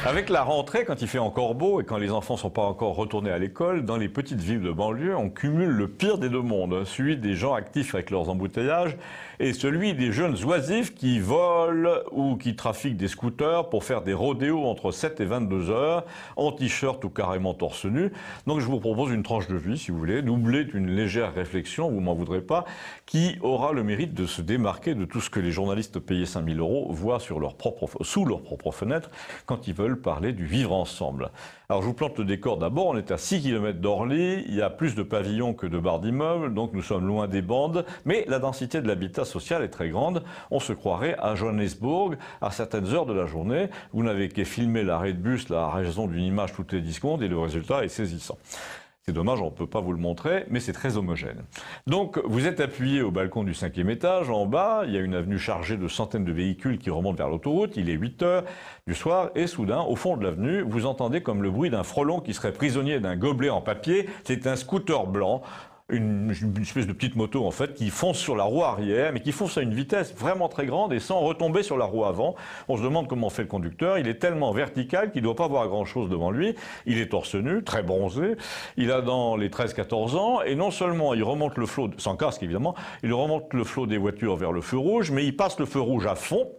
Avec la rentrée, quand il fait encore beau et quand les enfants ne sont pas encore retournés à l'école, dans les petites villes de banlieue, on cumule le pire des deux mondes, celui des gens actifs avec leurs embouteillages et celui des jeunes oisifs qui volent ou qui trafiquent des scooters pour faire des rodéos entre 7 et 22 heures, en t-shirt ou carrément torse nu. Donc je vous propose une tranche de vie, si vous voulez, doublée d'une légère réflexion, vous m'en voudrez pas, qui aura le mérite de se démarquer de tout ce que les journalistes payés 5 000 € voient sous leur propre fenêtre quand ils veulent parler du vivre ensemble. Alors je vous plante le décor d'abord, on est à 6 km d'Orly, il y a plus de pavillons que de barres d'immeubles, donc nous sommes loin des bandes, mais la densité de l'habitat social est très grande, on se croirait à Johannesburg à certaines heures de la journée, vous n'avez qu'à filmer l'arrêt de bus là, à raison d'une image toutes les 10 secondes et le résultat est saisissant. C'est dommage, on ne peut pas vous le montrer, mais c'est très homogène. Donc, vous êtes appuyé au balcon du 5e étage, en bas, il y a une avenue chargée de centaines de véhicules qui remontent vers l'autoroute, il est 8 heures du soir, et soudain, au fond de l'avenue, vous entendez comme le bruit d'un frelon qui serait prisonnier d'un gobelet en papier, c'est un scooter blanc, une espèce de petite moto en fait qui fonce sur la roue arrière mais qui fonce à une vitesse vraiment très grande et sans retomber sur la roue avant. On se demande comment fait le conducteur, il est tellement vertical qu'il ne doit pas voir grand chose devant lui, il est torse nu, très bronzé, il a dans les 13-14 ans et non seulement il remonte le flot, sans casque évidemment, il remonte le flot des voitures vers le feu rouge mais il passe le feu rouge à fond.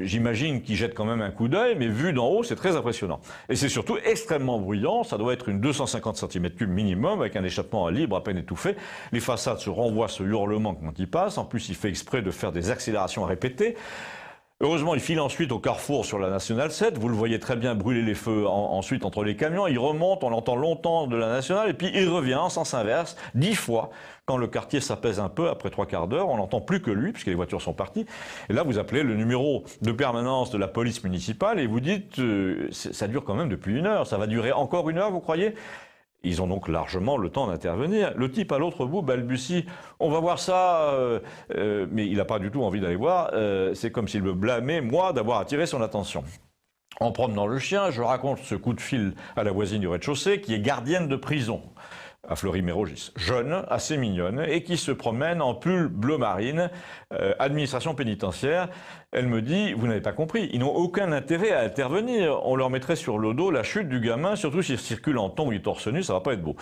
J'imagine qu'il jette quand même un coup d'œil, mais vu d'en haut, c'est très impressionnant. Et c'est surtout extrêmement bruyant, ça doit être une 250 cm3 minimum, avec un échappement à libre à peine étouffé. Les façades se renvoient ce hurlement quand il passe, en plus il fait exprès de faire des accélérations à répéter. Heureusement, il file ensuite au carrefour sur la Nationale 7, vous le voyez très bien brûler les feux ensuite entre les camions, il remonte, on l'entend longtemps de la Nationale, et puis il revient en sens inverse, 10 fois. Quand le quartier s'apaise un peu, après 3/4 d'heure, on n'entend plus que lui, puisque les voitures sont parties. Et là, vous appelez le numéro de permanence de la police municipale, et vous dites, ça dure quand même depuis 1 heure, ça va durer encore 1 heure, vous croyez ? Ils ont donc largement le temps d'intervenir. Le type à l'autre bout balbutie « on va voir ça mais il n'a pas du tout envie d'aller voir. C'est comme s'il me blâmait, moi, d'avoir attiré son attention. En promenant le chien, je raconte ce coup de fil à la voisine du rez-de-chaussée qui est gardienne de prison à Fleury-Mérogis, jeune, assez mignonne, et qui se promène en pull bleu marine, administration pénitentiaire. Elle me dit, vous n'avez pas compris, ils n'ont aucun intérêt à intervenir. On leur mettrait sur le dos la chute du gamin, surtout s'il circule en tongs ou torse nu, ça va pas être beau.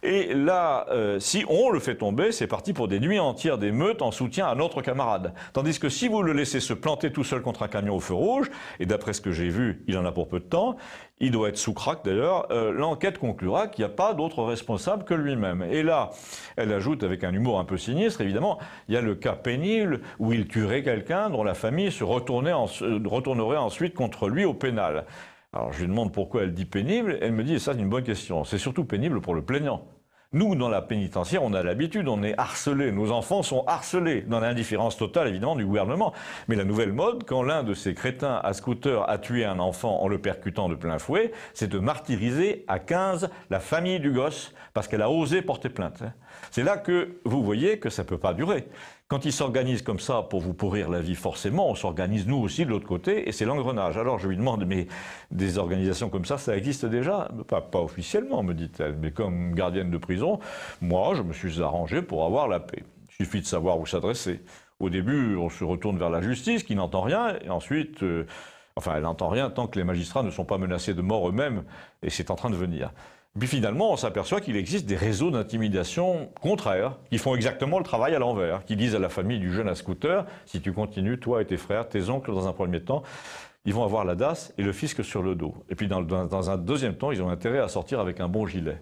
Et là, si on le fait tomber, c'est parti pour des nuits entières d'émeutes en soutien à notre camarade. Tandis que si vous le laissez se planter tout seul contre un camion au feu rouge, et d'après ce que j'ai vu, il en a pour peu de temps, il doit être sous crack d'ailleurs, l'enquête conclura qu'il n'y a pas d'autre responsable que lui-même. Et là, elle ajoute avec un humour un peu sinistre, évidemment, il y a le cas pénible où il tuerait quelqu'un dont la famille se retournerait ensuite contre lui au pénal. Alors je lui demande pourquoi elle dit pénible, elle me dit, et ça c'est une bonne question, c'est surtout pénible pour le plaignant. Nous, dans la pénitentiaire, on a l'habitude, on est harcelés. Nos enfants sont harcelés, dans l'indifférence totale, évidemment, du gouvernement. Mais la nouvelle mode, quand l'un de ces crétins à scooter a tué un enfant en le percutant de plein fouet, c'est de martyriser à 15 la famille du gosse, parce qu'elle a osé porter plainte. C'est là que vous voyez que ça ne peut pas durer. Quand ils s'organisent comme ça pour vous pourrir la vie, forcément, on s'organise nous aussi de l'autre côté, et c'est l'engrenage. Alors je lui demande, mais des organisations comme ça existe déjà ? Pas officiellement, me dit-elle, mais comme gardienne de prison, moi, je me suis arrangé pour avoir la paix. Il suffit de savoir où s'adresser. Au début, on se retourne vers la justice, qui n'entend rien, et ensuite, elle n'entend rien tant que les magistrats ne sont pas menacés de mort eux-mêmes, et c'est en train de venir. Puis finalement, on s'aperçoit qu'il existe des réseaux d'intimidation contraires, qui font exactement le travail à l'envers, qui disent à la famille du jeune à scooter, si tu continues, toi et tes frères, tes oncles dans un premier temps, ils vont avoir la DAS et le fisc sur le dos. Et puis dans un deuxième temps, ils ont intérêt à sortir avec un bon gilet.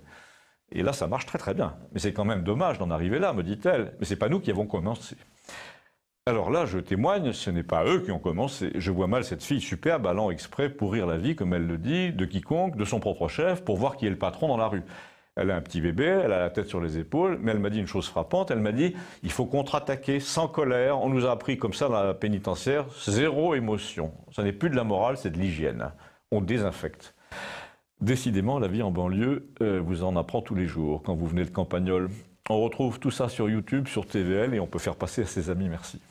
Et là, ça marche très très bien. Mais c'est quand même dommage d'en arriver là, me dit-elle. Mais c'est pas nous qui avons commencé. Alors là, je témoigne, ce n'est pas eux qui ont commencé. Je vois mal cette fille superbe allant exprès pourrir la vie, comme elle le dit, de quiconque, de son propre chef, pour voir qui est le patron dans la rue. Elle a un petit bébé, elle a la tête sur les épaules, mais elle m'a dit une chose frappante, elle m'a dit « il faut contre-attaquer sans colère, on nous a appris comme ça dans la pénitentiaire, zéro émotion. Ça n'est plus de la morale, c'est de l'hygiène. On désinfecte. » Décidément, la vie en banlieue vous en apprend tous les jours, quand vous venez de Campagnol. On retrouve tout ça sur YouTube, sur TVL, et on peut faire passer à ses amis, merci.